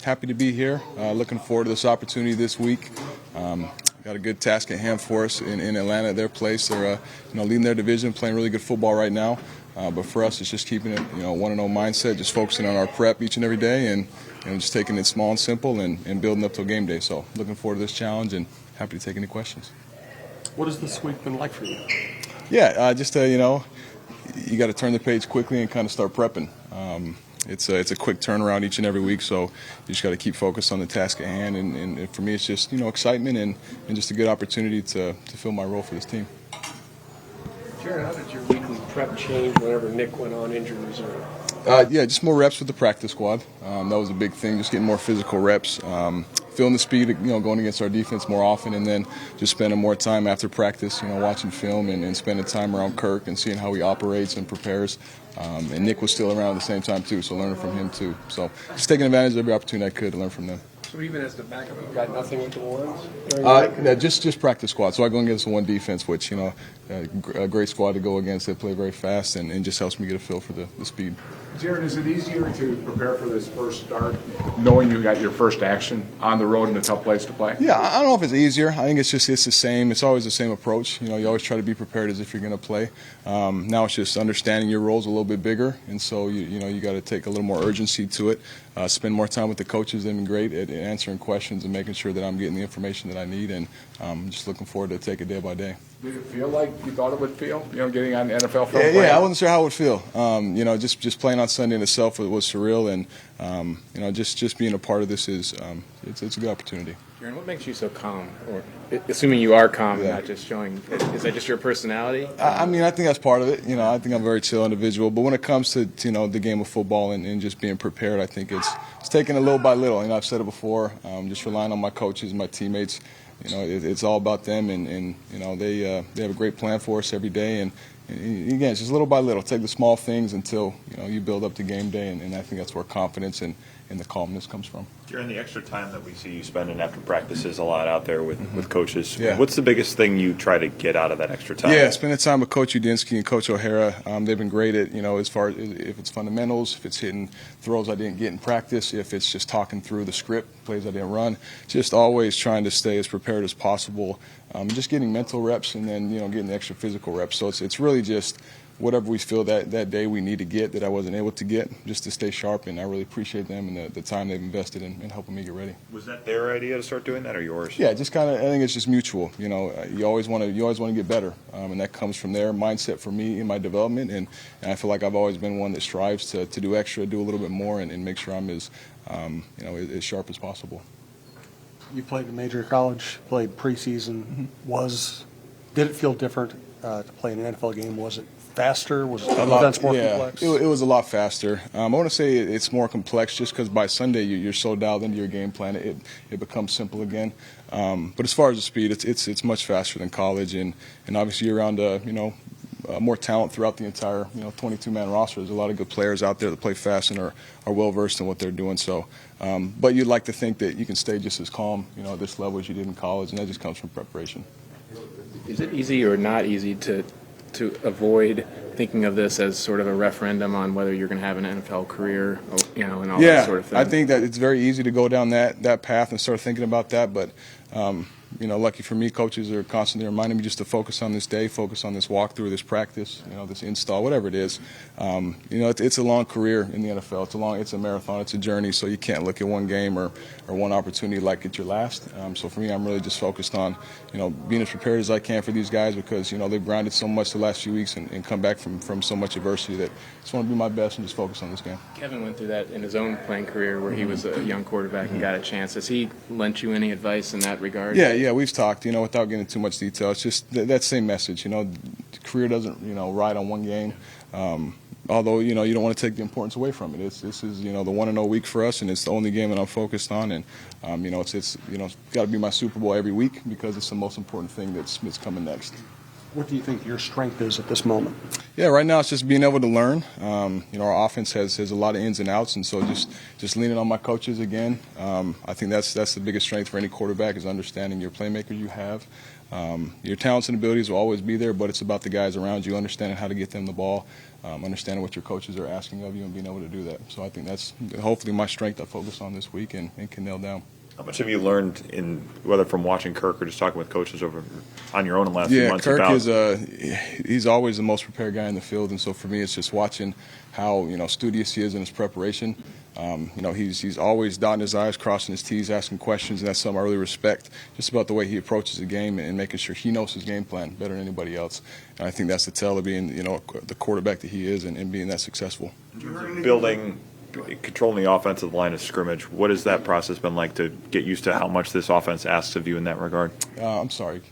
Happy to be here. Looking forward to this opportunity this week. Got a good task at hand for us in Atlanta at their place. They're leading their division, playing really good football right now. But for us, it's just keeping it 1-0 mindset, just focusing on our prep each and every day, and just taking it small and simple and building up to game day. So looking forward to this challenge and happy to take any questions. What has this week been like for you? Yeah, you got to turn the page quickly and kind of start prepping. It's a quick turnaround each and every week, so you just got to keep focused on the task at hand. And for me, it's just excitement and just a good opportunity to fill my role for this team. Jaren, how did your weekly prep change whenever Nick went on injured reserve? Just more reps with the practice squad. That was a big thing, just getting more physical reps. Feeling the speed, going against our defense more often, and then just spending more time after practice, watching film and spending time around Kirk and seeing how he operates and prepares. And Nick was still around at the same time too, so learning from him too. So just taking advantage of every opportunity I could to learn from them. So even as the backup, you got nothing with the ones? Just practice squad. So I go against the one defense, which a great squad to go against. They play very fast and just helps me get a feel for the speed. Jaren, is it easier to prepare for this first start, knowing you got your first action on the road in a tough place to play? Yeah, I don't know if it's easier. I think it's the same. It's always the same approach. You always try to be prepared as if you're going to play. Now it's just understanding your role's a little bit bigger, and so you got to take a little more urgency to it. Spend more time with the coaches. They've been great at answering questions and making sure that I'm getting the information that I need, and I'm just looking forward to take it day by day. Did it feel like you thought it would feel, getting on NFL film? Yeah, I wasn't sure how it would feel. Just playing on Sunday in itself was surreal, and just being a part of this is it's a good opportunity. Jaren, what makes you so calm? Or assuming you are calm and not just showing, is that just your personality? I think that's part of it. I think I'm a very chill individual. But when it comes to the game of football and just being prepared, I think it's taking it little by little. I've said it before. Just relying on my coaches, my teammates. It's all about them, and they have a great plan for us every day. And again, it's just little by little. Take the small things until you build up to game day, and I think that's where confidence and the calmness comes from. During the extra time that we see you spending after practices a lot out there with coaches, Yeah. What's the biggest thing you try to get out of that extra time? Yeah, spending time with Coach Udinsky and Coach O'Hara. They've been great at, as far as if it's fundamentals, if it's hitting throws I didn't get in practice, if it's just talking through the script, plays I didn't run, just always trying to stay as prepared as possible, just getting mental reps and then, getting the extra physical reps. So it's really just whatever we feel that day we need to get that I wasn't able to get, just to stay sharp, and I really appreciate them and the time they've invested in helping me get ready. Was that their idea to start doing that, or yours? Yeah, just kind of. I think it's just mutual. You always want to get better, and that comes from their mindset for me in my development, and I feel like I've always been one that strives to do extra, do a little bit more, and make sure I'm as as sharp as possible. You played in major college, played preseason. Did it feel different to play in an NFL game? Was it faster? Was the events more complex? It was a lot faster. I want to say it's more complex just because by Sunday you're so dialed into your game plan, it becomes simple again. But as far as the speed, it's much faster than college, and obviously you're around more talent throughout the entire 22-man roster. There's a lot of good players out there that play fast and are well versed in what they're doing. So, but you'd like to think that you can stay just as calm at this level as you did in college, and that just comes from preparation. Is it easy or not easy to avoid thinking of this as sort of a referendum on whether you're going to have an NFL career, and all that sort of thing? I think that it's very easy to go down that path and start thinking about that, but lucky for me, coaches are constantly reminding me just to focus on this day, focus on this walkthrough, this practice, this install, whatever it is. It's a long career in the NFL. It's a marathon, it's a journey, so you can't look at one game or one opportunity like it's your last. So for me, I'm really just focused on, being as prepared as I can for these guys because, they've grinded so much the last few weeks and come back from so much adversity that I just want to be my best and just focus on this game. Kevin went through that in his own playing career where he was a young quarterback and got a chance. Has he lent you any advice in that regard? Yeah, we've talked, without getting into too much detail. It's just that same message, the career doesn't, ride on one game. Although, you don't want to take the importance away from it. This is, the 1-0 week for us, and it's the only game that I'm focused on. And, it's got to be my Super Bowl every week because it's the most important thing that's coming next. What do you think your strength is at this moment? Yeah, right now it's just being able to learn. Our offense has a lot of ins and outs, and so just leaning on my coaches again. I think that's the biggest strength for any quarterback is understanding your playmaker you have. Your talents and abilities will always be there, but it's about the guys around you, understanding how to get them the ball, understanding what your coaches are asking of you, and being able to do that. So I think that's hopefully my strength I focus on this week and can nail down. How much have you learned whether from watching Kirk or just talking with coaches on your own in the last few months? Kirk he's always the most prepared guy in the field, and so for me it's just watching how studious he is in his preparation. He's always dotting his I's, crossing his T's, asking questions, and that's something I really respect. Just about the way he approaches the game and making sure he knows his game plan better than anybody else. And I think that's the tell of being the quarterback that he is and being that successful. Controlling the offensive line of scrimmage, what has that process been like to get used to how much this offense asks of you in that regard? I'm sorry.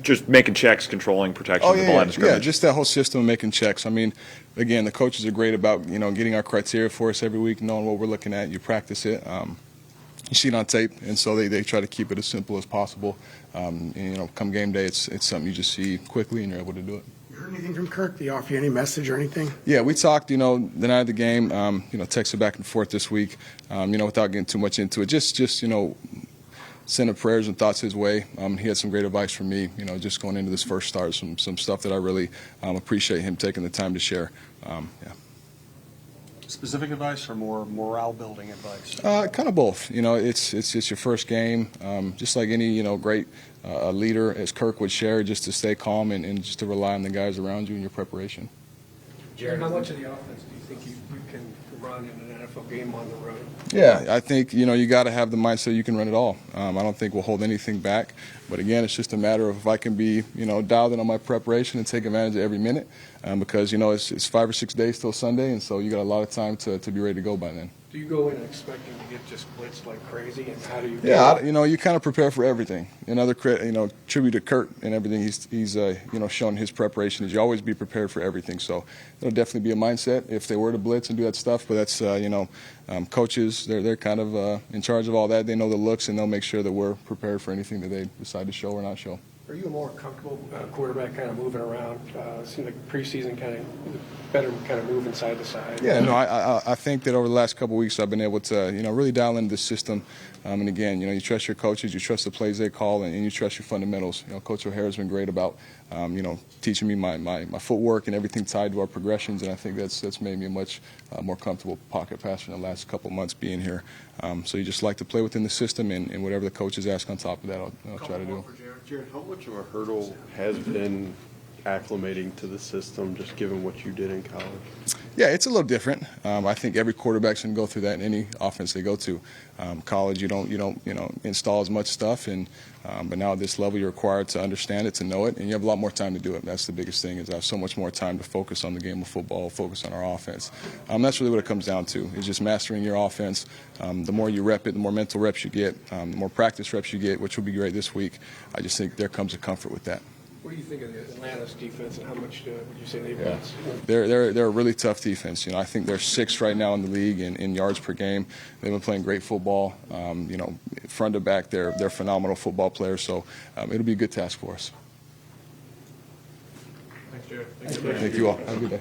Just making checks, controlling protection of the line of scrimmage. Yeah, just that whole system of making checks. I mean, again, the coaches are great about getting our criteria for us every week, knowing what we're looking at. You practice it. You see it on tape, and so they try to keep it as simple as possible. Come game day, it's something you just see quickly, and you're able to do it. Heard anything from Kirk? Did he offer you any message or anything? Yeah, we talked, the night of the game, texted back and forth this week, without getting too much into it. Just sending prayers and thoughts his way. He had some great advice for me, just going into this first start, some stuff that I really appreciate him taking the time to share. Specific advice or more morale-building advice? Kind of both. It's your first game. Just like any, great leader, as Kirk would share, just to stay calm and just to rely on the guys around you in your preparation. Jaren, how much of the offense do you think you can run in an NFL game on the road? Yeah, I think, you got to have the mindset you can run it all. I don't think we'll hold anything back. But, again, it's just a matter of if I can be, dialed in on my preparation and take advantage of every minute because, it's 5 or 6 days till Sunday, and so you got a lot of time to be ready to go by then. Do you go in expecting to get just blitzed like crazy, and how do you? Yeah, you kind of prepare for everything. Another, tribute to Kurt and everything he's shown his preparation is you always be prepared for everything. So it'll definitely be a mindset if they were to blitz and do that stuff. But that's coaches, they're kind of in charge of all that. They know the looks and they'll make sure that we're prepared for anything that they decide to show or not show. Are you a more comfortable quarterback kind of moving around? It seemed like preseason kind of better kind of moving side to side. Yeah, no, I think that over the last couple of weeks I've been able to, really dial into the system. And again, you trust your coaches, you trust the plays they call, and you trust your fundamentals. Coach O'Hara's been great about, teaching me my footwork and everything tied to our progressions, and I think that's made me a much more comfortable pocket passer in the last couple of months being here. So you just like to play within the system, and whatever the coaches ask on top of that, I'll try to do. Jaren, how much of a hurdle has been acclimating to the system, just given what you did in college? Yeah, it's a little different. I think every quarterback's going to go through that in any offense they go to. College, you don't install as much stuff, but now at this level, you're required to understand it, to know it, and you have a lot more time to do it. That's the biggest thing is I have so much more time to focus on the game of football, focus on our offense. That's really what it comes down to is just mastering your offense. The more you rep it, the more mental reps you get, the more practice reps you get, which will be great this week. I just think there comes a comfort with that. What do you think of the Atlanta's defense, and how much would you say they've got? They're a really tough defense. I think they're 6th right now in the league in yards per game. They've been playing great football. Front to back, they're phenomenal football players. So it'll be a good task for us. Thanks, Jared. Thank you all. Have a good day.